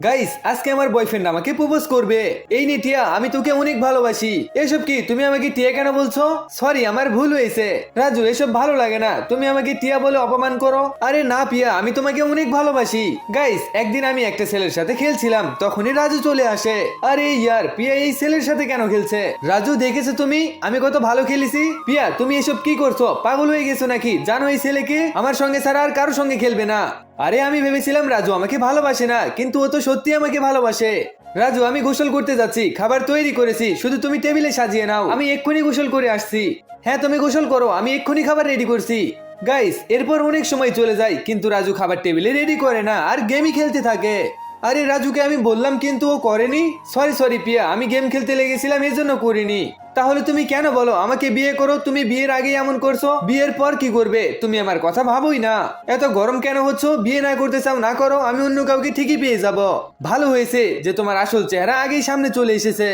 Guys আজকে আমার boyfriend আমাকে প্রপোজ করবে। এই নে টিয়া, আমি তোকে অনেক ভালোবাসি। এসব কি তুমি আমাকে টিয়া কেন বলছো? সরি, আমার ভুল হয়েছে। রাজু, এসব ভালো লাগে না, তুমি আমাকে টিয়া বলে অপমান করো। আরে না পিয়া, আমি তোমাকে অনেক ভালোবাসি। গাইস একদিন আমি একটা ছেলের সাথে খেলছিলাম, তখনই রাজু চলে আসে। আরে ইয়ার, পিয়া এই ছেলের সাথে কেন খেলছে? রাজু, দেখেছো তুমি আমি কত ভালো খেলেছি? পিয়া তুমি এসব কি করছো? পাগল হয়ে গেছো নাকি? জানো এই ছেলেকে আমার সঙ্গে ছাড়া আর কারোর সঙ্গে খেলবে না। আরে আমি ভেবেছিলাম রাজু আমাকে ভালোবাসে না, কিন্তু ও তো সত্যি আমাকে ভালোবাসে। রাজু, আমি গোসল করতে যাচ্ছি, খাবার তৈরি করেছি, শুধু তুমি টেবিলে সাজিয়ে নাও। আমি এক্ষুনি গোসল করে আসছি। হ্যাঁ তুমি গোসল করো, আমি এক্ষুনি খাবার রেডি করছি। গাইস এরপর অনেক সময় চলে যায়, কিন্তু রাজু খাবার টেবিলে রেডি করে না, আর গেমই খেলতে থাকে। আরে রাজুকে আমি বললাম কিন্তু ও করেনি। সরি সরি পিয়া, আমি গেম খেলতে লেগেছিলাম, এর জন্য করিনি। তাহলে তুমি কেন বলো আমাকে বিয়ে করো? তুমি বিয়ের আগে এমন করছো, বিয়ের পর কি করবে? তুমি আমার কথা ভাবোই না। এত গরম কেন হচ্ছ? বিয়ে না করতে চাও না করো, আমি অন্য কাউকে ঠিকই পেয়ে যাব। ভালো হয়েছে যে তোমার আসল চেহারা আগেই সামনে চলে এসেছে।